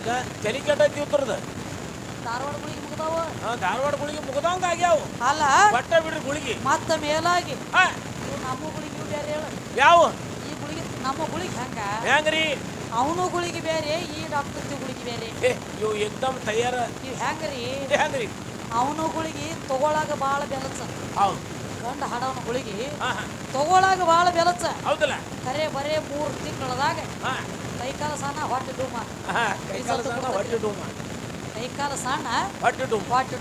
ಈಗ ತಲೆ ಕೆಟ್ಟೈತಿ ಉತ್ತರದ ಧಾರವಾಡ ಗುಳಿಗೆ ಮುಗ್ದಾವ. ಧಾರವಾಡ ಗುಳಿಗೆ ಮುಗ್ದಂಗ ಆಗ್ಯಾವ. ಅಲ್ಲ ಬಟ್ಟ ಬಿಡ್ರಿ ಗುಳಿಗೆ ಮತ್ತ ಮೇಲಾಗಿ ಹಾ ಇವು ನಮ್ಮ ಗುಳಿಗೆ ಬೇರೆ ಹೇಳ. ಯಾವ ಈ ಗುಳಿಗೆ ನಮ್ಮ ಗುಳಿಗೆ ಹೆಂಗ್ರಿ? ಅವನು ಗುಳಿಗೆ ಬೇರೆ, ಈ ಡಾಕ್ಟರ್ ಗುಳಿಗೆ ಬೇರೆ. ಇವು ಏಕ್ದಮ್ ತಯಾರ. ಇವ್ ಹೆಂಗ್ರಿ? ಅವನು ಗುಳಿಗೆ ತಗೊಳಾಗ ಬಾಳ ಬೆಲಸ. ಹೌದು. ಗಂಡ ಹಾಡವನ ಗುಳಿಗೆ ತಗೊಳಾಗ ಬಾಳ ಬೆಲಸ. ಹೌದಲ್ಲ? ಕರೆ ಬರೇ 3 ತಿಂಗಳದಾಗ ಕೈಕಾಲ ಸಣ್ಣ ಹೊಟ್ಟೆ ಡೂಮ. ಕೈಕಾಲ ಸಣ್ಣ ಹೊಟ್ಟೆ ಡೂಮ. ಕೈಕಾಲ ಸಣ್ಣ ಹೊಟ್ಟೆ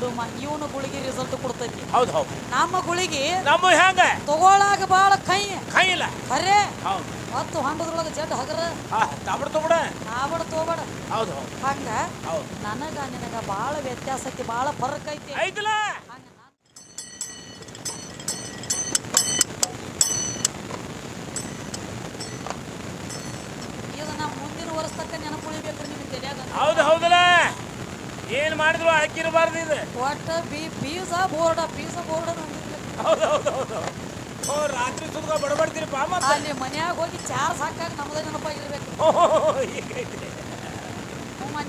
ಡೂಮ. ಇವನು ಗುಳಿಗೆ ರಿಸಲ್ಟ್ ಕೊಡ್ತೈತಿ. ಹೌದು ಹೌದು. ನಮ್ಮ ಗುಳಿಗೆ ನಮ್ಮ ಹೆಂಗ ತಗೊಳಾಗ ಬಾಳ ಕೈ ಇಲ್ಲ. ಖರೆ ಹೌದು. ಮತ್ತು ಹೊಂಡದ್ರೊಳಗ ಜಡ್ ಹಗರ ತಾಬಡ ತೋಬಡ ತೋಬಡ. ಹೌದು ಹಂಗ ಹೌದು. ನನಗ ನಿನಗ ಬಾಳ ವ್ಯತ್ಯಾಸ ಐತಿ, ಬಾಳ ಫರಕ್ ಐತಿ. ಐತಲ್ಲ? ಈಗ ನಾ ಮುಂದಿನ ವರ್ಷ ತಕ್ಕ ನೆನಪುಳಿಬೇಕ್ರಿ ನಿಮ್ಗೆ ತಿಳಿಯಾಗ. ಹೌದು ಹೌದಲ್ಲ? ಏನ್ ಮಾಡಿದ್ರು ಹಾಕಿರಬಾರ್ದು ಇದು. ಒಟ್ಟ ಬೀಜ ಬೋರ್ಡ ಹೌದು ಹೌದು ಹೌದು. ರಾತ್ರಿ ಸುದ್ಗ ಬಡಬಡ್ತೀರಿ ಪಾ. ಅಲ್ಲಿ ಮನ್ಯಾಗ ಹೋಗಿ ಚಾರ್ಜ್ ಹಾಕಾಗ ನಮ್ದ ನೆನಪಾಗಿರ್ಬೇಕು.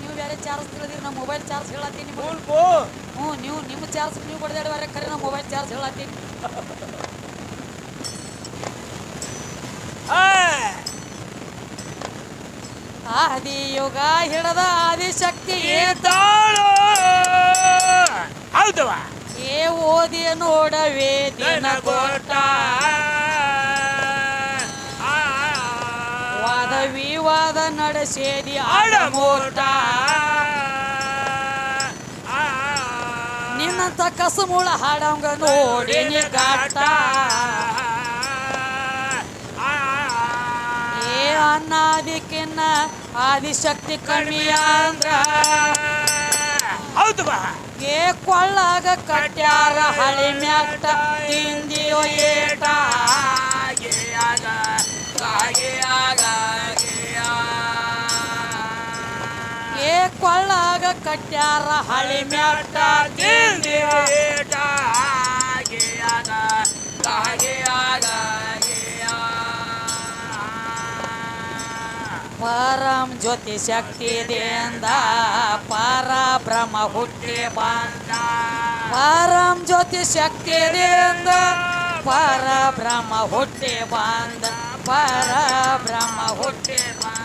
ನೀವು ಬೇರೆ ಚಾರ್ಜ್ ತಿಳಿದಿರಿ, ನಮ್ಮ ಮೊಬೈಲ್ ಚಾರ್ಜ್ ಹೇಳತ್ತೀನಿ. ನೀವು ನಿಮ್ಮ ಚಾರ್ಜ್ ನೀವು ಕೊಡದಾಡುವಾರೆ, ಖರೆ ನಮ್ಮ ಮೊಬೈಲ್ ಚಾರ್ಜ್ ಹೇಳತ್ತೀನಿ. ಆದಿಯುಗ ಹಿಡದ ಆದಿಶಕ್ತಿ ಹೌದವ ಏ ಓದಿ ನೋಡವೇ ದಿನ ಕೊಟ್ಟ ವಾದ ವಿವಾದ ನಡೆಸೇದಿ ಆಡಮೋಟ. ನಿನ್ನಂತ ಕಸಮೂಳ ಹಾಡಂಗ ನೋಡಿ ಕಾಟ. ಏ ಅನ್ನಾದಿಕ್ಕಿನ್ನ ಆದಿಶಕ್ತಿ ಕಮ್ಮಿ ಅಂದ್ರ ಹೌದು ಬಾ. ಏ ಕೊಳ್ಳಾಗ ಕಟ್ಯಾರ ಹಳಿ ಮ್ಯಾಟ ತಿಂದಿಯೋ ಏಟ. ಏ ಕೊಳ್ಳಾಗ ಕಟ್ಯಾರ ಹಳಿ ಮ್ಯಾಟ ತಿಂದಿಯೋ ಏಟ. ಪರಂ ಜ್ಯೋತಿ ಶಕ್ತಿ ದೇಂದ ಪರಬ್ರಹ್ಮ ಹುಟ್ಟಿ ಬಂದ. ಪರಂ ಜ್ಯೋತಿ ಶಕ್ತಿ ದೇಂದ ಪರಬ್ರಹ್ಮ ಹುಟ್ಟಿ ಬಂದ. ಪರಬ್ರಹ್ಮ ಹುಟ್ಟಿ ಬಂದ.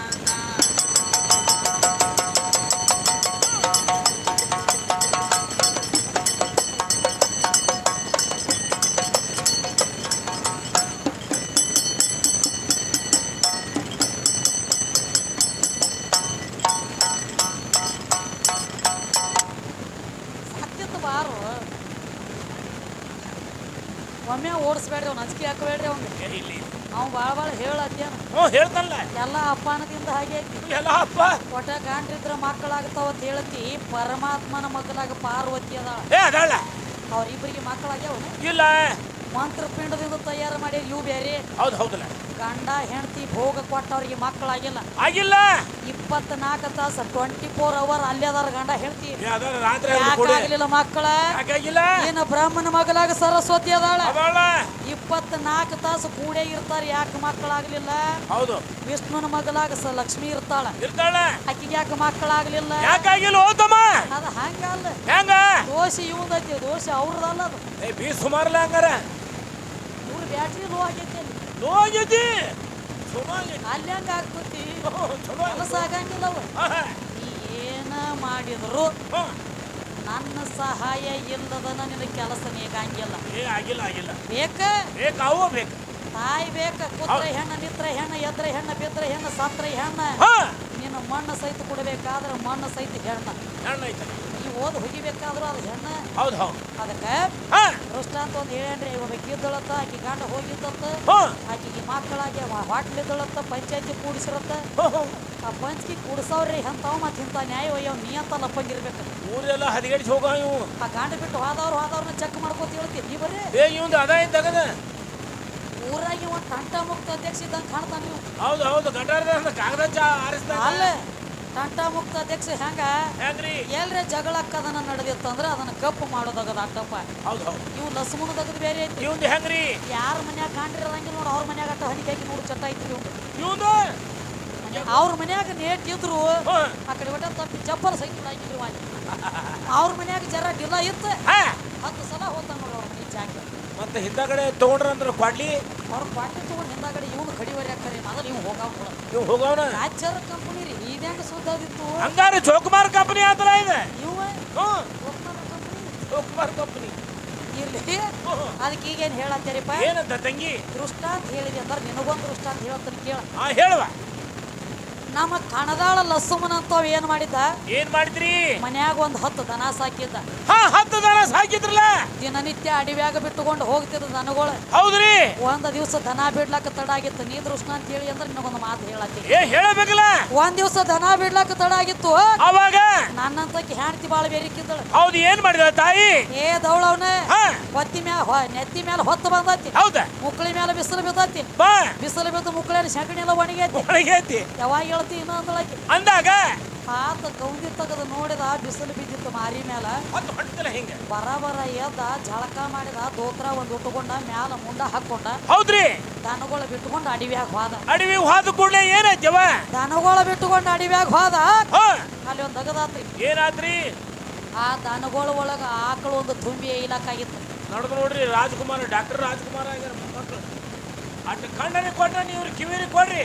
ಒಮ್ಮೆ ಓಡಿಸ್ಬೇಡ್ರಿ, ಅವ್ನು ಅಂಜಿಕೆ ಹಾಕಬೇಡ್ರಿ. ಅವ್ನು ಭಾಳ ಹೇಳತ್ತೇನ ಹೇಳ್ತಲ್ಲ. ಎಲ್ಲ ಅಪ್ಪನದಿಂದ ಹಾಗೆ ಐತಿ. ಎಲ್ಲ ಅಪ್ಪ ಒಟ್ಟ ಗಂಡ್ರಿದ್ರ ಮಕ್ಕಳಾಗ್ತಾವ ಅಂತ ಹೇಳತಿ. ಪರಮಾತ್ಮನ ಮಕ್ಕಳಾಗ ಪಾರ್ವತಿ ಅದಾಳ. ಅವ್ರಿಬ್ಬರಿಗೆ ಮಕ್ಕಳಾಗ್ಯಾವ ಇಲ್ಲ. ಮಂತ್ರಪಿಂಡದಿಂದ ತಯಾರು ಮಾಡಿ ಇವು ಬೇರೆ. ಹೌದು ಹೌದಲ್ಲ? ಗಂಡ ಹೆಂಡತಿ ಭೋಗ ಕೊಟ್ಟವ್ರಿಗೆ ಮಕ್ಕಳಾಗಿಲ್ಲ. 24 ತಾಸು 24 ಅವರ್ ಅಲ್ಲೇ ಅದಾರ ಗಂಡ ಹೆಂಡತಿ. ಯಾಕಾಗಲಿಲ್ಲ ಮಕ್ಕಳ? ಏನ ಬ್ರಾಹ್ಮಣ ಮಗಲಾಗ ಸರಸ್ವತಿ ಅದಾಳ. 24 ತಾಸು ಕೂಡೇ ಇರ್ತಾರ. ಯಾಕೆ ಮಕ್ಕಳಾಗ್ಲಿಲ್ಲ? ಹೌದು. ವಿಷ್ಣುನ ಮಗಲಾಗ ಲಕ್ಷ್ಮಿ ಇರ್ತಾಳ. ಆಕಿಗೆ ಯಾಕೆ ಮಕ್ಕಳಾಗ್ಲಿಲ್ಲ? ಅದ ಹಂಗಲ್ಲ. ದೋಷ ಇವಂದೈತಿ, ದೋಷ ಅವ್ರದಲ್ಲ. ಅದು ಸುಮಾರಲ್ಲ ಹಂಗಾರ. ಇವ್ರ ಬ್ಯಾಟ್ರಿ ಲೋ ಆಗೈತಿ. ಅಲ್ಲಿ ಹಂಗ ಆಗ್ತತಿ. ಕೆಲಸ ಆಗಂಗಿಲ್ಲ. ಏನ ಮಾಡಿದ್ರು ನನ್ನ ಸಹಾಯ ಇಲ್ಲದನ ನಿನ್ನ ಕೆಲಸ ನೀಗಂಗಿಲ್ಲ. ಬೇಕ ತಾಯಿ ಬೇಕ. ಕುತ್ರ ಹೆಣ್ಣ, ನಿತ್ರ ಹೆಣ್ಣ, ಎದ್ರ ಹೆಣ್ಣ, ಬಿದ್ರ ಹೆಣ್ಣ, ಸತ್ರ ಹೆಣ್ಣ. ನಿನ್ನ ಮಣ್ಣು ಸಹಿತ ಕೊಡಬೇಕಾದ್ರೆ ಮಣ್ಣು ಸಹಿತ ಹೆಣ್ಣ. ಈ ಓದ್ ಹೋಗಿಬೇಕಾದ್ರು ಅದು ಹೆಣ್ಣ. ಅದಕ್ಕೆ ದೃಷ್ಟಾಂತ ಒಂದು ಹೇಳೇನ್ರಿ. ಒಬ್ಬಕಿದ್ದಳತ್ತ, ಆಕಿ ಗಂಡ ಹೋಗಿದ್ದತ್ತ, ಆಕಿಗೆ ಮಕ್ಕಳಾಗಿ ಹೊಟ್ಲಿದ್ದಳತ್ತ, ಪಂಚಾಯತಿ ಕೂಡಿಸಿರತ್ತ. ಆ ಪಂಚಕಿ ಕೂಡಿಸವ್ರಿ ಅಂತಾವ್ ಮತ್ತೆ ಇಂಥ ನ್ಯಾಯ ಒಯ್ಯವ್ ನೀ ಅಂತ ಲಪ್ಪಂಗಿರ್ಬೇಕು. ಊರೆಲ್ಲ ಹದಿಗೇಡಿ ಹೋಗ. ಆ ಗಂಡ ಬಿಟ್ಟು ಹೋದವ್ರನ್ನ ಚೆಕ್ ಮಾಡ್ಕೋತ ಹೇಳ್ತೀವಿ. ನೀ ಬರ್ರಿ ಅದಾಯ ತಗದ ಊರಾಗಿ ಒಂದು ತಂಟ ಮುಕ್ತ ಅಧ್ಯಕ್ಷ ಇದ್ದಂಗೆ ಕಾಣ್ತಾನ ನೀವು. ಹೌದು ಗಂಡ ಕಾಗದ ಅಲ್ಲ ತಂಟ ಮುಕ್ತ ಅಧ್ಯಕ್ಷ ಹೆಂಗ್ರಿ ಎಲ್ರೆ ಜಗಳ ಕದನ ನಡೆದಿತ್ತಂದ್ರ ಅದನ್ನ ಕಪ್ಪು ಮಾಡೋದಾಗದ ಅಟ್ಟಪ್ಪ. ಇವ್ ಲಸ್ಮುನದಾಗದ ಬೇರೆ ಐತಿ. ಹೆಂಗ್ರಿ ಯಾರ ಮನ್ಯಾಗ ಕಾಂಡ್ರಿ ಇರಂಗಿಲ್ಲ ನೋಡು, ಅವ್ರ ಮನ್ಯಾಗ ಅಟ್ಟ ಹಣಿಗೆ ಹಾಕಿ ನೋಡು ಚಟ್ಟ ಐತಿ. ಅವ್ರ ಮನ್ಯಾಗ ನೇಟ್ ಇದ್ರು ಹ್ಮ್. ಆ ಕಡೆ ಒಟ್ಟ ತಪ್ಪಿ ಚಪ್ಪಲ್ ಸೈಕಲ್ ಹಾಕಿದ್ರು ಅವ್ರ ಮನ್ಯಾಗ ಜರ ಡಿಲ್ಲ ಇತ್ತು ಹಾ 10 ಸಲ ಹೋಗ್ತಾನ ನೋಡ್ರಿ ಅವ್ರ ಈ ಜಾಗ ಮತ್ತೆ ಹಿಂದಗಡೆ ತಗೊಂಡ್ರಂದ್ರ ಕ್ವಾಡ್ಲಿ ಅವ್ರ ಕ್ವಾಟ್ಲಿ ತಗೊಂಡು ಹಿಂದಾಗಡೆ ಇವನು ಕಡಿವರಿ ಹಾಕ್ತಾರೆ ಮೊದಲು ಇವ್ ಹೋಗಾವ್ ಕೂಡ ನೀವು ಹೋಗವನ ರಾಜ್ಯರ ಕಂಪನಿ ರೀ ಇದ್ಯಾಂಗ ಸುದ್ದಾದಿತ್ತು ಹಂಗಾರೆ ಜೋಕುಮಾರ್ ಕಂಪನಿ ಆತರ ಇದೆ ಇವ ಹ್ಮ್ ಕಂಪನಿ ಜೋಕುಮಾರ್ ಕಂಪನಿ ಇರ್ಲಿ ಅದಕ್ಕೆ ಈಗೇನು ಹೇಳತ್ತೀರಿಪ್ಪ ಏನಂತ ತಂಗಿ ದೃಷ್ಟಾಂತ ಹೇಳಿದೆ ಅಂದ್ರೆ ನಿನಗೊಂದು ದೃಷ್ಟಾಂತ ಹೇಳ್ತಾನೆ ಕೇಳ ಹಾ ಹೇಳುವ ನಮ್ಮ ಕಣದಾಳ ಲಸುಮನ ಅಂತವ್ ಏನ್ ಮಾಡಿದ್ದ ಏನ್ ಮಾಡಿದ್ರಿ ಮನ್ಯಾಗ ಒಂದ್ 10 ದನ ಸಾಕಿದ್ದ ಹಾ 10 ದನ ಸಾಕಿದ್ರಲ್ಲ ದಿನನಿತ್ಯ ಅಡವ್ಯಾಗ ಬಿಟ್ಟುಕೊಂಡು ಹೋಗ್ತಿದ್ದ ದನಗಳು ಹೌದ್ರಿ ಒಂದ್ ದಿವ್ಸ ದನ ಬಿಡ್ಲಾಕ ತಡ ಆಗಿತ್ತು ನೀ ದೃಷ್ಟಾಂತ ಹೇಳಿ ಅಂದ್ರೆ ನಿನಗೊಂದು ಮಾತು ಹೇಳತ್ತೀನಿ ಏ ಹೇಳಬೇಕಲ್ಲ ಒಂದ್ ದಿವ್ಸ ದನ ಬಿಡ್ಲಾಕ ತಡ ಆಗಿತ್ತು ಅವಾಗ ನನ್ನಂತಕ್ಕೆ ಹೆಂಡತಿ ಬಾಳ ಬೇರಿಕಿದ್ದಳು ಹೌದು ಏನ್ ಮಾಡಿದ ತಾಯಿ ಏ ದೌಳವ್ನ ಹಾ ಹೊತ್ತಿ ಮ್ಯಾಲ ನೆತ್ತಿ ಮ್ಯಾಲ ಹೊತ್ತು ಬಂದತಿ ಹೌದಾ ಮುಕ್ಳಿ ಮ್ಯಾಲ ಬಿಸಿಲು ಬಿದ್ದತಿ ಬಾ ಬಿಸಿಲು ಬಿದ್ದು ಮುಕ್ಳೇನ ಶಕಣಿ ಎಲ್ಲ ಒಣಗೈತಿ ಒಳಗೈತಿ ಯಾವಾಗ ಹೇಳ್ತಿ ಇನ್ನೂ ಅಂದಳಾಕಿ ಅಂದಾಗ ಆತ ಗೌಂದಿ ತೆಗೆದು ನೋಡಿದ ಬಿಸಿಲು ಬಿದ್ದಿತ್ತು ಮಾರಿ ಮ್ಯಾಲ ಮತ್ತೆ ಹೊಂಟಲ್ಲ ಹಿಂಗ ಬರ ಎದ್ದ ಜಳಕ ಮಾಡಿದ ದೋತ್ರ ಒಂದ್ ಉಟ್ಕೊಂಡ ಮ್ಯಾಲ ಮುಂಡ ಹಾಕೊಂಡ ಹೌದ್ರಿ ದನಗಳ ಬಿಟ್ಕೊಂಡು ಅಡವ್ಯಾಗ ಹೋದ ಅಡವಿ ಹೋದ ಕೂಡಲೇ ಏನಾಯ್ತವ ದನಗಳ ಬಿಟ್ಕೊಂಡು ಅಡವ್ಯಾಗ ಹೋದ ಹಾ ಅಲ್ಲಿ ಒಂದ್ ದಗದಾತ್ರಿ ಏನಾದ್ರಿ ಆ ದನಗಳ ಒಳಗ ಆಕಳು ಒಂದು ತುಂಬಿ ಇಲಾಕಾಗಿತ್ತು ನಡೆದು ನೋಡ್ರಿ ರಾಜ್ಕುಮಾರ್ ಡಾಕ್ಟರ್ ರಾಜ್ಕುಮಾರ್ ಆಗ್ಯಾರ ಮಕ್ಕಳು ಅಟ್ ಕಣ್ಣನೆ ಕೊಟ್ರ ನೀವು ಕಿವಿರಿ ಕೊಡ್ರಿ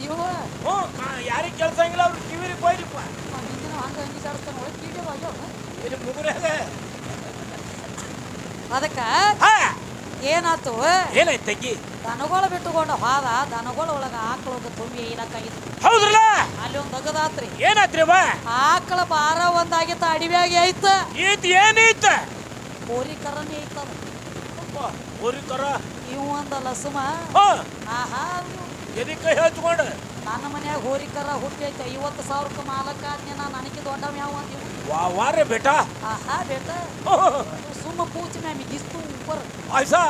ಇವ ಹ್ಞೂ ಯಾರಿಗೆ ಕೇಳ್ಸಂಗಿಲ್ಲ ಅವ್ರು ಕಿವಿರಿ ಕೊಯ್ರಿಪ್ಪ ಹಿಂದಿನ ಹಂಗ ಅಂಗೀಕಾರಿಸ್ತಾನ ಒಳಗೆ ಕೀಡಿಯವ ಆಗ್ಯಾವ ಇಲ್ಲಿ ಮುಗುರ್ಯಾಗ ಅದಕ್ಕ ಹಾ ಏನಾತು ಏನಾಯ್ತು ತಂಗಿ ದನಗಳ ಬಿಟ್ಟುಕೊಂಡು ಹೋದ ದನಗಳ ಒಳಗ ಆಕಳು ಒಂದು ತುಂಬಿ ಇಲಾಕಾಗಿತ್ತು ಹೌದ್ರಲ್ಲ ಅಲ್ಲಿ ಒಂದ್ ದಗದಾತ್ರಿ ಏನಾತ್ರಿ ಬಾ ಆಕಳ ಭಾರ ಒಂದಾಗಿತ್ತ ಅಡವ್ಯಾಗಿ ಐತ ಈತ್ ಏನೈತ ಕೋರಿ ಕರನೇ ಐತದ ಊರಿ ಕರ ಇವ್ ಒಂದ ಲಸುಮ ಹಾ ಆಹಾ ಎದಿ ಕೈ ಹಚ್ಕೊಂಡು ನನ್ನ ಮನ್ಯಾಗ ಹೋರಿಕರ ಹುಟ್ಟೈತೆ 50,000 ಮಾಲಕ ಆದ್ನೆ ನಾನು ನನಗೆ ದೊಡ್ಡವ ಯಾವ ಅಂದಿವು ವಾರೆ ಬೇಟಾ ಆಹಾ ಬೇಟ ಸುಮ್ಮ ಪೂಚ ಮ್ಯಾಮಿ ದಿಸ್ತು ಉಪ್ಪರ್ ಐಸಾ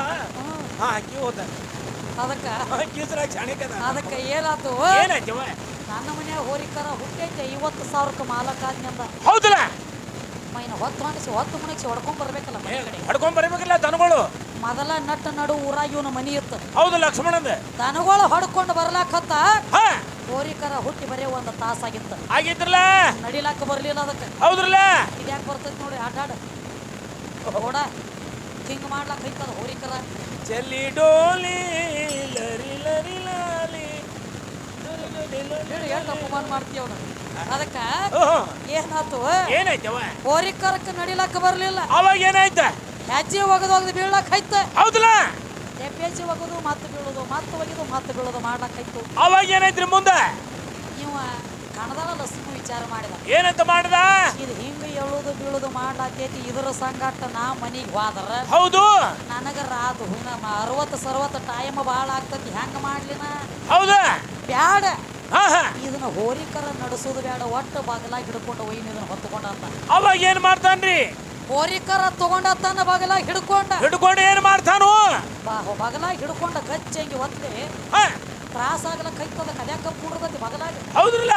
ಹಾ ಕಿ ಹೋದ ಅದಕ್ಕ ಕಿಸ್ರಾಗ ಚಾಣಿಕದ ಅದಕ್ಕ ಏನಾತು ಏನಾಯ್ತವ ನನ್ನ ಮನ್ಯಾಗ ಹೋರಿಕರ ಹುಟ್ಟೈತೆ 50,000 ಮಾಲಕ ಆದ್ನೆ ಅಂದ ಹೌದಲ್ಲ ಮೈನ ಹೊತ್ತು ಮುಣಗಿಸಿ ಹೊಡ್ಕೊಂಡ್ ಬರ್ಬೇಕಲ್ಲ ಮನೆ ಕಡೆ ಹಡ್ಕೊಂಡ್ ಬರ್ಬೇಕಲ್ಲ ದನಗಳು ಮೊದಲ ನಟ್ಟು ನಡು ಊರಾಗ ಇವನ ಮನಿ ಇತ್ತು ಹೌದು ಲಕ್ಷ್ಮಣಂದ ದನಗಳು ಹೊಡ್ಕೊಂಡು ಬರ್ಲಾಕತ್ತ ಹಾ ಹೋರಿಕರ ಹುಟ್ಟಿ ಬರೀ ಒಂದು ತಾಸಾಗಿತ್ತು ಆಗಿದ್ರಲ್ಲ ನಡಿಲಾಕ ಬರ್ಲಿಲ್ಲ ಅದಕ್ಕೆ ಹೌದ್ರಲ್ಲ ಇದ್ಯಾಕೆ ಬರ್ತೈತಿ ನೋಡಿ ಆಟಾಡ ಓಡ ಹಿಂಗ್ ಮಾಡ್ಲಾಕ ಐತದ ಹೋರಿಕರ ಚೆಲ್ಲಿ ಡೋಲಿ ಲರಿ ಲರಿ ಲಾಲಿ ಹೇಳಿ ಎಷ್ಟು ಅಪಮಾನ ಮಾಡ್ತೀವಿ ಅವ್ನ ಅದಕ್ಕ ಏನಾತು ಏನಾಯ್ತವ ಹೋರಿಕರಕ್ಕ ನಡಿಲಾಕ ಬರ್ಲಿಲ್ಲ ಅವಾಗ ಏನಾಯ್ತ ಹೆಜ್ಜೆ ಒಗದು ಬೀಳಾಕ ಐತ ಹೌದಲ್ಲ ಹೆಜ್ಜೆ ಒಗದು ಮತ್ತೆ ಬೀಳೋದು ಮತ್ತೆ ಒಗಿದು ಮತ್ತೆ ಬೀಳೋದು ಮಾಡ್ಲಾಕೈತು ಅವಾಗ ಏನಾಯ್ತ್ರಿ ಮುಂದೆ ಇವ ಕಣದಾಳ ಲಸ್ಮು ವಿಚಾರ ಮಾಡಿದ ಏನಂತ ಮಾಡ್ದ ಇದು ಹಿಂಗ ಎಳುದು ಬೀಳುದು ಮಾಡ್ಲಾಕೈತಿ ಇದರ ಸಂಗಾಟ ನಾ ಮನಿಗೆ ಹೋದ್ರ ಹೌದು ನನಗ ರಾದು 60 ಟೈಮ್ ಭಾಳ ಆಗ್ತೈತಿ ಹೆಂಗ ಮಾಡ್ಲಿನ ಹೌದಾ ಬ್ಯಾಡ ಹಾ ಹಾ ಇದನ್ನ ಹೋರಿಕರ ನಡೆಸೋದು ಬೇಡ ಒಟ್ಟು ಬಾಗಲಾಗಿ ಹಿಡ್ಕೊಂಡು ಒಯ್ನ ಇದನ್ನ ಹೊತ್ತುಕೊಂಡಂತ ಅವಾಗ ಏನ್ ಮಾಡ್ತಾನ್ರಿ ಹೋರಿಕರ ತಗೊಂಡತ್ತಾನ ಬಾಗಲಾಗಿ ಹಿಡ್ಕೊಂಡು ಏನ್ ಮಾಡ್ತಾನು ಬಾಗಲಾಗಿ ಹಿಡ್ಕೊಂಡ ಗಚ್ಚಂಗಿ ಒತ್ತೆ ಹಾ ತ್ರಾಸ ಆಗ್ಲಕ್ಕ ಐತದ ಕದ್ಯಾಕ ಕೂಡ್ರದತಿ ಬಾಗಲಾಗಿ ಹೌದ್ರಲ್ಲ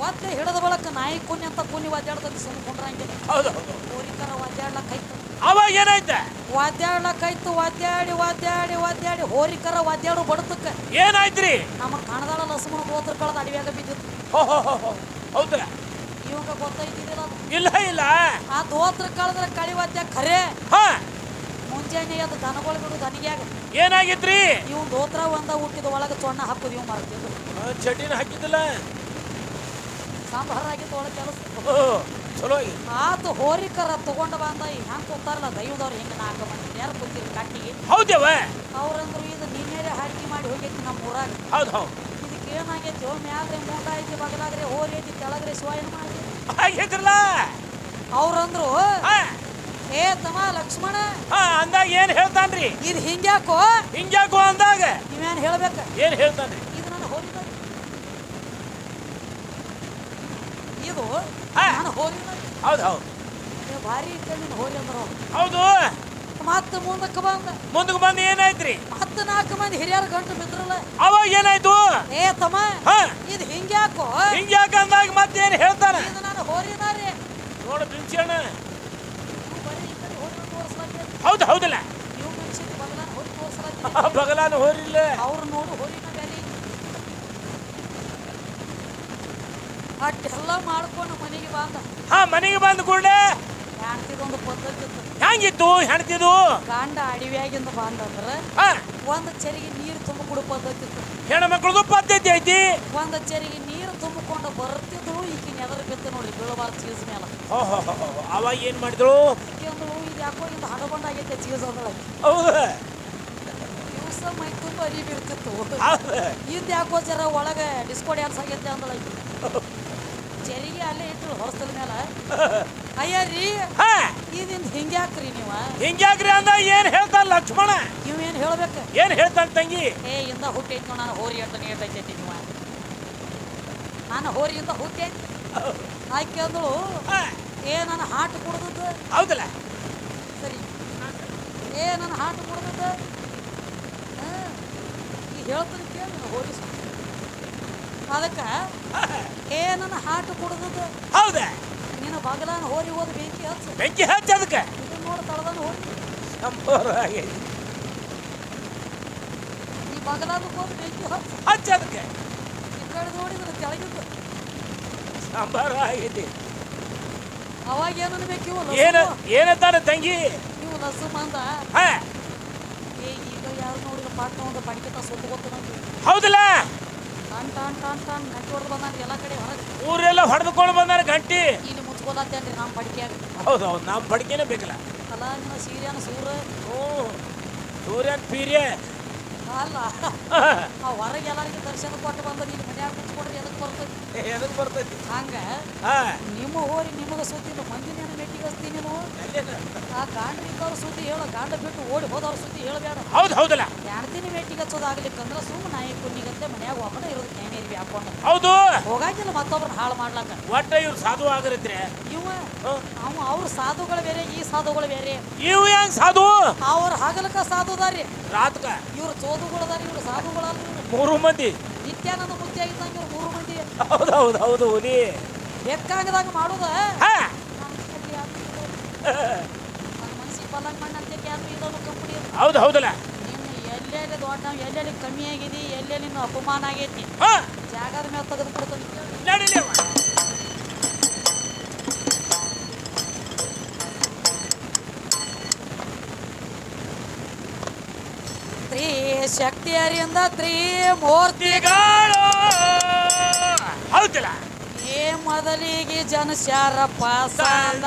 ಒತ್ತೆ ಹಿಡಿದ ಬಳಕ ನಾಯಿ ಕುನಿ ಅಂತ ಕುನಿ ಒದ್ದಾಡ್ತತಿ ಸುಮ್ಮ ಕುಂಡ್ರಂಗಿಲ್ಲ ಹೌದು ಹೋರಿಕರ ಒದ್ದಾಡ್ಲಕ್ಕ ಐತ ಅವಾಗ ಏನಾಯ್ತ ಒದ್ದಾಡ್ಲಕ್ಕೈತು ಒದ್ದಾಡಿ ಹೋರಿಕರ ಒದ್ದಾಡು ಬಡತಕ್ಕ ಏನಾಯ್ತ್ರಿ ನಮ್ಮ ಕಣದಾಳ ಲಸುಮನ ಗೋತ್ರ ಕಳೆದ ಅಡವ್ಯಾಗ ಬಿದ್ದಿತ್ತು ಹೌದಾ ಇವಾಗ ಗೊತ್ತೈತಿದಿಲ್ಲ ಅದು ಇಲ್ಲ ಇಲ್ಲ ಆ ದೋತ್ರ ಕಳೆದ್ರ ಕಳಿ ಒದ್ದ ಖರೆ ಹಾ ಮುಂಜಾನೆ ಅದು ದನಗಳು ಬಿಡು ದನಿಗ್ಯಾಗ ಏನಾಗಿತ್ರಿ ಇವ್ ದೋತ್ರ ಒಂದ ಹುಟ್ಟಿದ ಒಳಗ ಚೊಣ್ಣ ಹಾಕುದು ಇವ್ ಮರ್ತಿದ್ದು ಚಟಿನ ಹಾಕಿದ್ದಿಲ್ಲ ಸಾಂಬಾರ ಆಗಿತ್ತು ಒಳಗೆ ಕೆಲಸ ಚಲೋ ಆಗಿ ಆತ ಹೋರಿಕರ ತಗೊಂಡ ಬಂದ ಈಗ ಹೆಂಗ್ ಕೂತಾರಲ್ಲ ದೈವದವ್ರು ಹಿಂಗ 4 ಮಂದಿ ಯಾರು ಕೂತಿರಿ ಕಟ್ಟಿಗೆ ಹೌದೇವ ಅವ್ರಂದ್ರು ಇದು ನಿನ್ನೆರೆ ಹಾಡಿಕೆ ಮಾಡಿ ಹೋಗೈತಿ ನಮ್ಮ ಊರಾಗ ಹೌದು ಹೌದು ಇದಕ್ಕೆ ಏನಾಗೈತಿ ಮ್ಯಾಗ್ರೆ ಮೂಟ ಐತಿ ಬಗಲಾಗ್ರೆ ಹೋರಿ ಐತಿ ತೆಳಗ್ರೆ ಶಿವಾಯನ ಮಾಡಿ ಆಗಿದ್ರಲ್ಲ ಅವ್ರಂದ್ರು ಏ ತಮ್ಮ ಲಕ್ಷ್ಮಣ ಅಂದಾಗ ಏನ್ ಹೇಳ್ತಾನ್ರಿ ಇದು ಹಿಂಗ್ಯಾಕೋ ಅಂದಾಗ ನೀವೇನ್ ಹೇಳ್ಬೇಕ ಏನ್ ಹೇಳ್ತಾನ್ರಿ ಇದು ನನ್ನ ಹೋರಿದ ಇದು ನನ್ನ ಹೋರಿದ ಹೌದು ಹೌದು ಭಾರಿ ಕಣ್ಣಿನ ಹೋರಿ ಅಂದ್ರು ಹೌದು ಮತ್ತ ಮುಂದಕ್ಕೆ ಬಂದು ಏನಾಯ್ತ್ರಿ ಮತ್ತ 4 ಮಂದಿ ಹಿರಿಯರ ಗಂಟು ಬಿದ್ರಲ್ಲ ಅವಾಗ ಏನಾಯ್ತು ಏ ತಮ್ಮ ಇದು ಹಿಂಗ್ಯಾಕೋ ಅಂದಾಗ ಮತ್ತೇನ್ ಹೇಳ್ತಾನ ಇದು ನನ್ನ ಹೋರಿದಾರಿ ನೋಡ ಬಿಂಚಣ್ಣ ಹೌದು ಹೌದಲ್ಲ ಬಗಲಾನ ಹೋರಿಲ್ಲ ಅವ್ರು ನೋಡು ಹೋರಿನ ಬೆಲೆ ಅಟ್ಟೆಲ್ಲ ಮಾಡ್ಕೊಂಡು ಮನೆಗೆ ಬಂದ ಮನೆಗೆ ಬಂದ ಕೂಡಲೇ ಹೆಣ್ತಿದೊಂದು ಪದ್ಧತಿ ಇತ್ತು. ಹೆಂಗಿತ್ತು ಹೆಣ್ತಿದು? ಗಂಡ ಅಡವಿಯಾಗಿಂದ ಬಂದಂದ್ರ ಒಂದು ಚೆರಿಗೆ ನೀರು ತುಂಬಿಕೊಡು ಪದ್ಧತಿ ಇತ್ತು. ಹೆಣ್ಮಕ್ಳದು ಪದ್ಧತಿ ಐತಿ. ಒಂದು ಚೆರಿಗೆ ನೀರು ತುಂಬಿಕೊಂಡು ಬರ್ತಿದ್ರು ಈಕಿನ ಎದುರು ಬಿತ್ತು ನೋಡಿ ಬೀಳಬಾರ್ದು ಚೀಸ್ ಮೇಲೆ. ಅವಾಗ ಏನ್ ಮಾಡಿದ್ರು? ಇದು ಯಾಕೋ ಇಂದ ಹಡಗೊಂಡಾಗೈತೆ ಚೀಸ್ ಅಂದೊಳಗೆ. ಹೌದು, ದಿವಸ ಮೈ ತುಂಬ ಅರಿ ಬೀಳ್ತಿತ್ತು. ಇಂದ ಯಾಕೋ ಜರ ಒಳಗೆ ಡಿಸ್ಕೋ ಡ್ಯಾನ್ಸ್ ಆಗೈತೆ ಅಂದೊಳಗೆ. ಚೆರಿಗೆ ಅಲ್ಲೇ ಇಟ್ಟು ಹೊರಸ್ತದ ಮೇಲೆ ಅಯ್ಯ ರೀ ಇದಿಂದ ಹಿಂಗ್ಯಾಕ್ರಿ ನೀವ ಹಿಂಗ್ಯಾಕ್ರಿ ಅಂದ ಏನ್ ಹೇಳ್ತಾನ ಲಕ್ಷ್ಮಣ? ನೀವೇನ್ ಹೇಳ್ಬೇಕ? ಏನ್ ಹೇಳ್ತಾನ ತಂಗಿ? ಇಂದ ಹುಟ್ಟೈತಿ ನಾನು ಹೋರಿ ಅಂತ ನೀಟೈತೈತಿ ನೀವ. ನಾನು ಹೋರಿಯಿಂದ ಹುಟ್ಟೈತಿ ಆಕೆ ಅಂದಳು ನನ್ನ ಹಾಟ್ ಕುಡ್ದದ್ದು. ಹೌದಲ್ಲ? ಸರಿ ನನ್ನ ಹಾಟ್ ಕುಡ್ದದ್ದು ಈಗ ಹೇಳ್ತೀನಿ ಕೇಳಿ ಹೋರಿ ಅದಕ್ಕೆ ನನ್ನ ಹಾಟ್ ಕುಡ್ದದ್ದು. ಹೌದಾ? ನೀನು ಬಗಲಾನ ಹೋರಿ ಹೋದ ಬೆಂಕಿ ಹಚ್ಚು. ಬೆಂಕಿ ಹಚ್ಚ ಅದಕ್ಕೆ ನೋಡಿ ತಳದಾನ ಹೋರಿ ಈ ಬಗಲಾದ ಹೋದ ಬೆಂಕಿ ಹಚ್ಚ ಅದಕ್ಕೆ ಈ ಕಡೆ ನೋಡಿದ್ರೆ ಕೆಳಗಿದ್ದು ಸಂಬಾರ ಆಗೈತಿ. ಅವಾಗ ಏನು ಅನ್ಬೇಕು ಏನಂತಾನ ತಂಗಿ? ನೀವು ಲಸು ಮಂದ ಈಗ ಯಾರು ನೋಡಿದ್ರೆ ಪಾಟ್ನ ಒಂದು ಪಡಿಕೆ ಸುತ್ತ ಗೊತ್ತು ನಮ್ಗೆ. ಹೌದಲ್ಲ? ಟನ್ ಟನ್ ಟನ್ ಟನ್ ಗಂಟೆ ಹೊಡೆದು ಬಂದಾನ ಎಲ್ಲ ಕಡೆ ಹೊರಗೆ. ಊರೆಲ್ಲ ಹೊಡೆದುಕೊಂಡು ಬಂದಾರ ಗಂಟಿ. ಇಲ್ಲಿ ಮುಚ್ಕೋಲತ್ತೇನ್ರಿ ನಮ್ಮ ಪಡಿಕೆಯಾಗ. ಹೌದೌದು, ನಮ್ಮ ಪಡಿಕೆನೇ ಬೇಕಲ್ಲ. ಅಲ್ಲ ನಿನ್ನ ಸೀರ್ಯಾನ ಸೂರ ಸೂರ್ಯನ್ ಪೀರ್ಯ ಅಲ್ಲ ಆ ಹೊರಗೆ ಎಲ್ಲರಿಗೆ ದರ್ಶನ ಕೊಟ್ಟು ಬಂದ ನೀನು ಮನ್ಯಾಗ ಮುಚ್ಕೊಂಡ್ರೆ ಎದಕ್ಕೆ ಬರ್ತೈತಿ? ಎದಕ್ಕೆ ಬರ್ತೈತಿ? ಹಂಗ ನಿಮ್ಮ ಹೋರಿ ನಿಮಗೆ ಸುದ್ದಿ ಮಂದಿ ನಾನು ಮೆಟ್ಟಿಗೆ ಹಚ್ತೀನಿ. ನೀನು ಆ ಗಾಂಡ್ರಿದ್ದವ್ರ ಸುದ್ದಿ ಹೇಳ, ಗಾಂಡ ಬಿಟ್ಟು ಓಡಿ ಹೋದವ್ರ ಸುದ್ದಿ ಹೇಳಬೇಡ. ಹೌದು ಹೌದಲ್ಲ? ಹೆಣ್ತಿನ ಮೆಟ್ಟಿಗೆ ಹಚ್ಚೋದಾಗ್ಲಿಕ್ಕಂದ್ರೆ ಸುಮ್ಮನೆ ನಾಯಿ ಕುನ್ನಿಗತ್ತೆ ಮನ್ಯಾಗ ಒಬ್ಬನ ಇರೋದು ನೇನೇರ್ವಿ ಹಾಕೊಂಡು ಹೌದು ಹೋಗಾಗಿಲ್ಲ ಮತ್ತೊಬ್ರನ್ನ ಹಾಳು ಮಾಡ್ಲಾಕ. ಒಟ್ಟ ಇವ್ರು ಸಾಧು ಆಗಿರತ್ರಿ. ಅವ್ರ ಸಾಧುಗಳು ಬೇರೆ, ಈ ಸಾಧುಗಳು ಬೇರೆ. ಇವ್ ಹೆಂಗ್ ಸಾಧು? ಅವ್ರ ಹಗಲಕ ಸಾಧುದಾರಿ, ರಾತ್ಕ ಇವ್ರು ಚೋದುಗಳದಾರಿ. ಇವ್ರು ಸಾಧುಗಳಲ್ಲ. ಮೂರು ಮಂದಿ ನಿತ್ಯಾನಂದ ಮುತ್ಯ ಆಗಿದ್ದಂಗೆ ಇವ್ರು 3 ಮಂದಿ. ಹೌದು ಹೌದು ಹೌದು ಹುಲಿ ಬೆಕ್ಕಂಗದಾಗ ಮಾಡುದ ಮನಸ್ಸಿಗೆ ಬಲ್ಲಂಗ್ ಮಣ್ಣ ಅಂತ ಯಾರು ಇದನ್ನು ಕಂಪನಿ. ಹೌದು ಹೌದಲ್ಲ? ನೀನು ಎಲ್ಲೆಲ್ಲಿ ದೊಡ್ಡ ಎಲ್ಲೆಲ್ಲಿ ಕಮ್ಮಿ ಆಗಿದಿ, ಎಲ್ಲೆಲ್ಲಿ ನಿನ್ನ ಅಪಮಾನ ಆಗೈತಿ, ಜಾಗದ ಮೇಲೆ ತೆಗೆದು ಕೊಡ್ತಾನೆ. ಶಕ್ತಿಯರಿಂದ ತ್ರಿಮೂರ್ತಿಗಳು. ಹೌದಲ್ಲ? ಮೊದಲಿಗೆ ಜನಶಾರಪ್ಪ ಸಂದ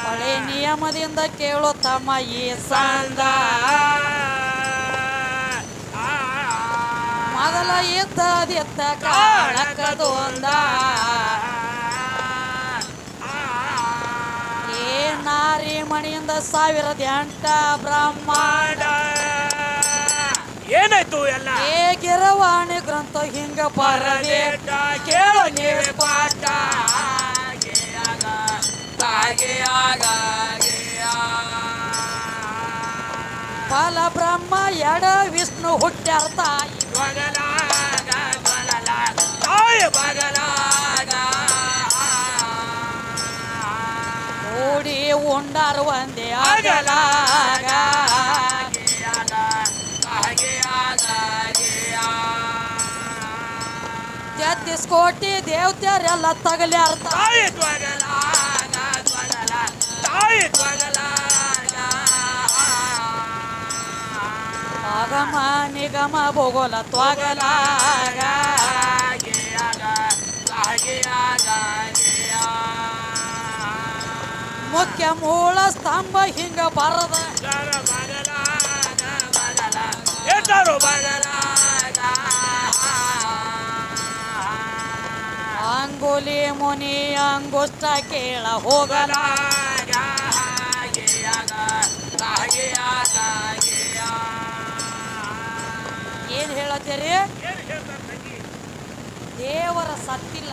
ಹಳೆ ನಿಯಮದಿಂದ ಕೇಳೋ ತಮ್ಮ ಈ ಸಂದ. ಮೊದಲ ಇದ್ದದಿತ್ತ ಕಾಳಕದೊಂದ ನಾರಿ ಮಣಿಯಿಂದ 1008 ಬ್ರಹ್ಮಾಂಡ. ಏನಾಯ್ತು ಎಲ್ಲ? ಗಿರವಾಣಿ ಗ್ರಂಥ ಹಿಂಗ ಬರದೇಟ ಕೇಳೋ ನೀವು ಪಾಠ. ಫಲ ಬ್ರಹ್ಮ ಎಡ ವಿಷ್ಣು ಹುಟ್ಟ್ಯಾರ ತಾಯಿ ಕೂಡಿ ಉಂಡಾರ ಒಂದೇ ಆಗಲಾಗ. 33 ಕೋಟಿ ದೇವತೆಯರೆಲ್ಲ ತಗಲ್ಯಾರ ತಾಯಿ. ಆಗಮ ನಿಗಮ ಭೂಗೋಳ ತ್ವಗಲಾಗ. ಮುಖ್ಯ ಮೂಲ ಸ್ತಂಭ ಹಿಂಗ ಬರದ ಅಂಗುಲಿ ಮುನಿ ಅಂಗುಷ್ಟ ಕೇಳ ಹೋಗಲ. ಏನ್ ಹೇಳತ್ತೀರಿ? ದೇವರ ಸತ್ತಿಲ್ಲ.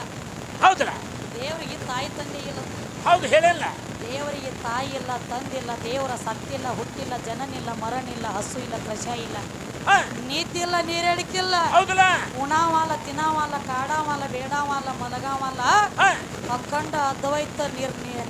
ಹೌದಲ್ಲ? ದೇವರಿಗೆ ತಾಯಿ ತಂದೆ ಇಲ್ಲ. ಹೌದು ಹೇಳಿಲ್ಲ. ದೇವರಿಗೆ ತಾಯಿ ಇಲ್ಲ, ತಂದಿಲ್ಲ. ದೇವರ ಸತ್ತಿಲ್ಲ, ಹುಟ್ಟಿಲ್ಲ, ಜನನಿಲ್ಲ, ಮರಣಿಲ್ಲ, ಹಸು ಇಲ್ಲ, ಕೃಷ ಇಲ್ಲ, ನೀತಿಲ್ಲ, ನೀರೇಳಿಕಿಲ್ಲ. ಹೌದಲ್ಲ? ಉಣಾವಲ್ಲ, ತಿನ್ನವಲ್ಲ, ಕಾಡವಲ್ಲ, ಬೇಡವಲ್ಲ, ಮಲಗವಲ್ಲ, ಅಖಂಡ ಅದ್ವೈತ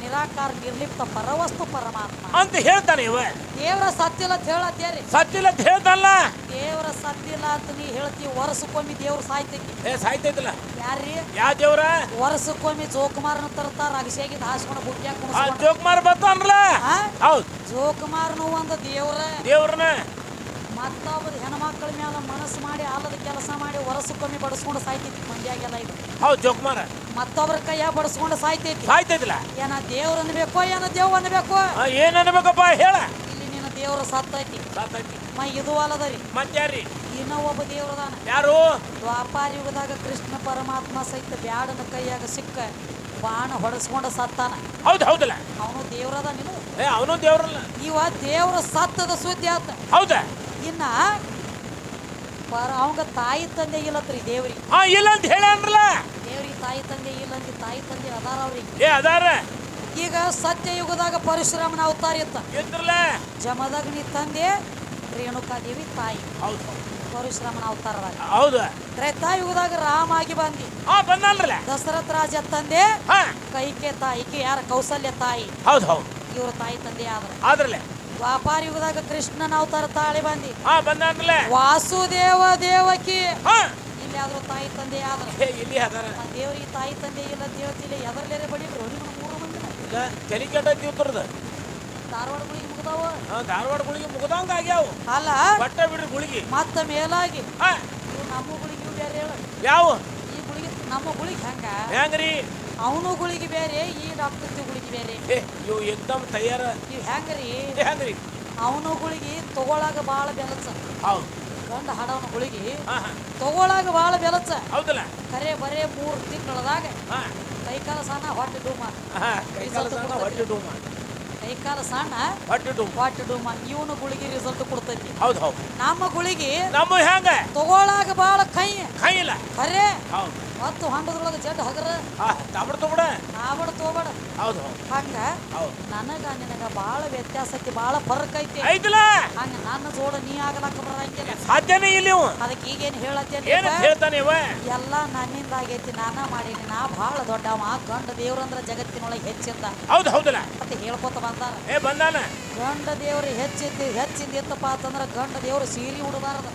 ನಿರಾಕಾರ ನಿರ್ಲಿಪ್ತ ಪರವಸ್ತು ಪರಮಾತ್ಮ ಅಂತ ಹೇಳ್ತಾನೆ ಇವ. ದೇವ್ರ ಸತ್ತಿಲ್ಲ ಅಂತ ಹೇಳತ್ತೇರಿ. ಸತ್ತಿಲ್ಲ ಅಂತ ಹೇಳ್ತಾನಲ್ಲ. ದೇವ್ರ ಸತ್ತಿಲ್ಲ ಅಂತ ನೀ ಹೇಳ್ತೀವಿ. ವರ್ಷಕ್ಕೊಮ್ಮೆ ದೇವ್ರ ಸಾಯ್ತೈತಿ. ಸಾಯ್ತೈತಿಲ್ಲ. ಯಾರ್ರಿ? ಯಾವ ದೇವ್ರ? ವರ್ಷಕ್ಕೊಮ್ಮೆ ಜೋಕುಮಾರನ ತರ್ತಾರ ಅಗಸಿಯಾಗಿ ಹಾಸ್ಕೊಂಡು ಬುಟ್ಟ್ಯಾಗ ಜೋಕುಮಾರ್ ಬರ್ತಾನಲ್ಲ. ಹೌದು, ಜೋಕುಮಾರನು ಒಂದು ದೇವ್ರನ ಮತ್ತೊಬ್ಬ ಹೆಣ್ಮಕ್ಳ ಮೇಲೆ ಮನಸ್ಸು ಮಾಡಿ ಆಲದ ಕೆಲಸ ಮಾಡಿ ವರ್ಷಕ್ಕೊಮ್ಮೆ ಬಡಿಸ್ಕೊಂಡು ಸಾಯ್ತೈತಿ ಮಂದಿಯಾಗೆಲ್ಲ ಇದು. ಹೌದು, ಜೋಕುಮಾರ ಮತ್ತೊಬ್ರ ಕೈಯಾಗ ಬಡಿಸ್ಕೊಂಡು ಸಾಯ್ತೈತಿಲ್ಲ. ಏನ ದೇವ್ರ ಅನ್ಬೇಕೋ ಏನ ದೇವ್ ಅನ್ಬೇಕು? ಏನ್ ಅನ್ಬೇಕಪ್ಪ ಹೇಳ. ಇಲ್ಲಿ ನಿನ್ನ ದೇವ್ರ ಸತ್ತೈತಿ. ಇದು ಅಲ್ಲದರಿ. ಮತ್ಯಾರಿ? ಇನ್ನೂ ಒಬ್ಬ ದೇವ್ರದಾನ. ಯಾರು? ದ್ವಾಪಾರ ಯುಗದಾಗ ಕೃಷ್ಣ ಪರಮಾತ್ಮ ಸಹಿತ ಬ್ಯಾಡನ ಕೈಯಾಗ ಸಿಕ್ಕ ಬಾಣ ಹೊಡೆಸ್ಕೊಂಡು ಸತ್ತಾನ. ಹೌದಲ್ಲ. ಅವನು ದೇವ್ರದ. ನೀನು ಅವನು ದೇವ್ರಲ್ಲ. ಇವ ದೇವ್ರ ಸತ್ತದ ಸುದ್ದಿ ಆತ. ಹೌದಾ? ಇನ್ನ ಅವಂಗ ತಾಯಿ ತಂದೆ ಇಲ್ಲತ್ರಿ ದೇವ್ರಿಗೆ. ಇಲ್ಲ ಅಂತ ಹೇಳನ್ರಲ್ಲ. ದೇವ್ರಿಗೆ ತಾಯಿ ತಂದೆ ಇಲ್ಲ ಅಂತ. ತಾಯಿ ತಂದೆ ಅದಾರ ಅವ್ರಿಗೆ. ಅದಾರ. ಈಗ ಸತ್ಯ ಯುಗದಾಗ ಪರಶುರಾಮನ ಅವತಾರ ಇತ್ತಲ್ಲ. ಜಮದಗ್ನಿ ತಂದೆ ರೇಣುಕಾದೇವಿ ತಾಯಿ. ಪರಶುರಾಮನ ಅವತಾರದಾಗ. ಹೌದು. ತ್ರೇತಾಯುಗದಾಗ ರಾಮ ಆಗಿ ಬಂದ್ರಲ್ಲ. ದಶರಥ ರಾಜ ತಂದೆ ಕೈಕೆ ತಾಯಿ. ಯಾರ? ಕೌಸಲ್ಯ ತಾಯಿ. ಇವ್ರ ತಾಯಿ ತಂದೆ ಆದ್ರಲ್ಲ. ದ್ವಾಪಾರ ಯುಗದಾಗ ಕೃಷ್ಣನ ಅವತಾರ ತಾಳಿ ಬಂದ್ರಲ್ಲ. ವಾಸುದೇವ ದೇವಕಿ ಇಲ್ಲಿ ಆದ್ರೂ ತಾಯಿ ತಂದೆ ಆದ್ರ. ದೇವ್ರಿಗೆ ತಾಯಿ ತಂದೆ ಇಲ್ಲ ದೇವತಿಲ್ಲ. ಎದರ್ಲೇರೆ ಬಡಿದ್ರು ನಿಮ್ಮ 3 ಮಂದಿ. ಧಾರವಾಡ ಗುಳಿಗೆ ಮುಗ್ದಾವ. ಧಾರವಾಡ ಗುಳಿಗೆ ಮುಗ್ದಂಗ ಆಗ್ಯಾವ. ಅಲ್ಲ ಬಟ್ಟ ಬಿಡ್ರಿ ಗುಳಿಗೆ. ಮತ್ತ ಮೇಲಾಗಿ ನಮ್ಮ ಗುಳಿಗೆ ಬೇರೆ ಹೇಳ. ಯಾವ? ಈ ಗುಳಿಗೆ ನಮ್ಮ ಗುಳಿಗೆ ಹೆಂಗ್ರಿ? ಅವನು ಗುಳಿಗೆ ಬೇರೆ, ಈ ಡಾಕ್ಟರ್ ಗುಳಿಗೆ ಬೇರೆ. ಇವು ಎಕ್ದಮ್ ತಯಾರ. ಇವ್ ಹೆಂಗ್ರಿ? ಅವನು ಗುಳಿಗೆ ತಗೊಳಾಗ ಬಾಳ ಬೆಲಸ. ಗಂಡ ಹಾಡವನ ಗುಳಿಗೆ ತಗೊಳಾಗ ಬಾಳ ಬೆಲಸ. ಹೌದಲ್ಲ. ಕರೆ ಬರೇ 3 ತಿಂಗಳದಾಗ ಕೈಕಾಲ ಸಣ್ಣ ಹೊಟ್ಟೆ ಡೂಮ. ಕೈಕಾಲ ಸಣ್ಣ ಹೊಟ್ಟೆ ಡೂಮ. ಇವನು ಗುಳಿಗೆ ರಿಸಲ್ಟ್ ಕೊಡ್ತೈತಿ. ನಮ್ಮ ಗುಳಿಗೆ ಹೆಂಗ ತಗೊಳಾಗ ಬಾಳ ಕೈ ಇಲ್ಲ. ಖರೆ ಮತ್ತು ಹೊಂಡದ್ರೊಳಗೆ ಜಡ್ ಹಗರ ತಗೋಬೇಡ. ಹಂಗ ನನಗ ನಿನಗ ಬಾಳ ವ್ಯತ್ಯಾಸ ಐತಿ. ಬಾಳ ಫರ್ಕ್ ಐತಿ. ಹಂಗ ನನ್ನ ಜೋಡ ನೀ ಆಗಲಾಕ ಬರಂಗಿಲ್ಲ. ಸಾಧ್ಯನೇ ಇಲ್ಲ. ಅದಕ್ಕೆ ಈಗೇನು ಹೇಳತ್ತೇನೆ? ಎಲ್ಲ ನನ್ನಿಂದ ಆಗೈತಿ. ನಾನ ಮಾಡೀನಿ. ನಾ ಬಾಳ ದೊಡ್ಡವ. ಗಂಡ ದೇವ್ರಂದ್ರ ಜಗತ್ತಿನೊಳಗೆ ಹೆಚ್ಚಿಂದ. ಮತ್ತೆ ಹೇಳ್ಕೊತ ಬಂದಾರ. ಬಂದಾನ. ಗಂಡ ದೇವ್ರ ಹೆಚ್ಚಿಂದ ಎತ್ತಪ್ಪ ಅಂತಂದ್ರ ಗಂಡ ದೇವ್ರ ಸೀರಿ ಉಡಬಾರದು.